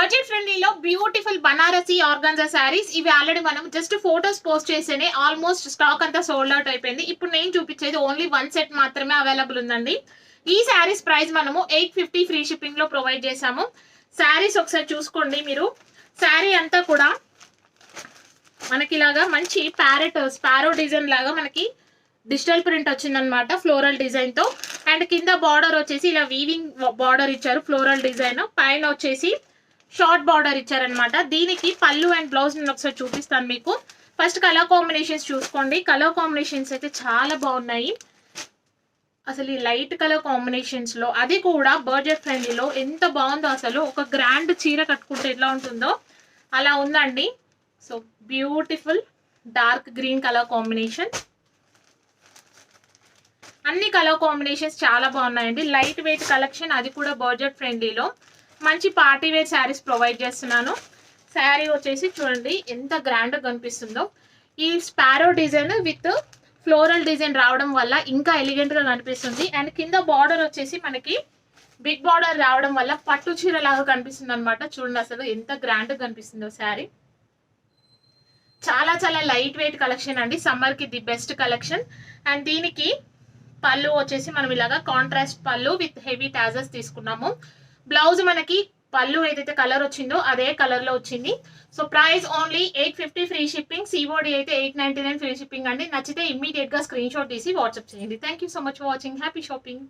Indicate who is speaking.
Speaker 1: Budget ఫ్రెండ్లీలో beautiful Banarasi organza saris. ఇవి already మనం జస్ట్ ఫోటోస్ పోస్ట్ చేస్తేనే ఆల్మోస్ట్ స్టాక్ అంతా సోల్డ్ అవుట్ అయిపోయింది. ఇప్పుడు నేను చూపించేది ఓన్లీ 1 సెట్ మాత్రమే అవైలబుల్ ఉందండి. ఈ శారీస్ ప్రైస్ మనము 850 ఫ్రీ షిప్పింగ్ లో ప్రొవైడ్ చేసాము. శారీస్ ఒకసారి చూసుకోండి మీరు. శారీ అంతా కూడా మనకి ఇలాగా మంచి స్పారో డిజైన్ లాగా మనకి డిజిటల్ ప్రింట్ వచ్చిందనమాట ఫ్లోరల్ డిజైన్ తో. అండ్ కింద బార్డర్ వచ్చేసి ఇలా వీవింగ్ బార్డర్ ఇచ్చారు ఫ్లోరల్ డిజైన్. పైన వచ్చేసి షార్ట్ బార్డర్ ఇచ్చారనమాట. దీనికి పళ్ళు అండ్ బ్లౌజ్ నేను ఒకసారి చూపిస్తాను మీకు. ఫస్ట్ కలర్ కాంబినేషన్స్ చూసుకోండి. కలర్ కాంబినేషన్స్ అయితే చాలా బాగున్నాయి. అసలు ఈ లైట్ కలర్ కాంబినేషన్స్ లో, అది కూడా బడ్జెట్ ఫ్రెండ్లీలో ఎంత బాగుందో. అసలు ఒక గ్రాండ్ చీర కట్టుకుంటే ఎట్లా ఉంటుందో అలా ఉందండి. So beautiful dark green colour combination. అన్ని కలర్ కాంబినేషన్స్ చాలా బాగున్నాయండి. లైట్ వెయిట్ కలెక్షన్, అది కూడా బడ్జెట్ ఫ్రెండ్లీలో. మంచి పార్టీ వేర్ శారీస్ ప్రొవైడ్ చేస్తున్నాను. శారీ వచ్చేసి చూడండి ఎంత గ్రాండ్ గా కనిపిస్తుందో. ఈ sparrow design with floral design రావడం వల్ల ఇంకా ఎలిగెంట్ గా కనిపిస్తుంది. అండ్ కింద బార్డర్ వచ్చేసి మనకి బిగ్ బార్డర్ రావడం వల్ల పట్టు చీర లాగా కనిపిస్తుంది అనమాట. చూడండి అసలు ఎంత గ్రాండ్ గా కనిపిస్తుందో శారీ. చాలా చాలా లైట్ వెయిట్ కలెక్షన్ అండి. సమ్మర్ కి ది బెస్ట్ కలెక్షన్. అండ్ దీనికి పళ్ళు వచ్చేసి మనం ఇలాగా కాంట్రాస్ట్ పళ్ళు విత్ హెవీ టాజర్స్ తీసుకున్నాము. బ్లౌజ్ మనకి పళ్ళు ఏదైతే కలర్ వచ్చిందో అదే కలర్ లో వచ్చింది. So price only 850 free shipping. COD అయితే 899 ఫ్రీ షిప్పింగ్ అండి. నచ్చితే ఇమ్మీడియట్ గా స్క్రీన్ షాట్ తీసి వాట్సాప్ చేయండి. Thank you so much for watching. Happy shopping.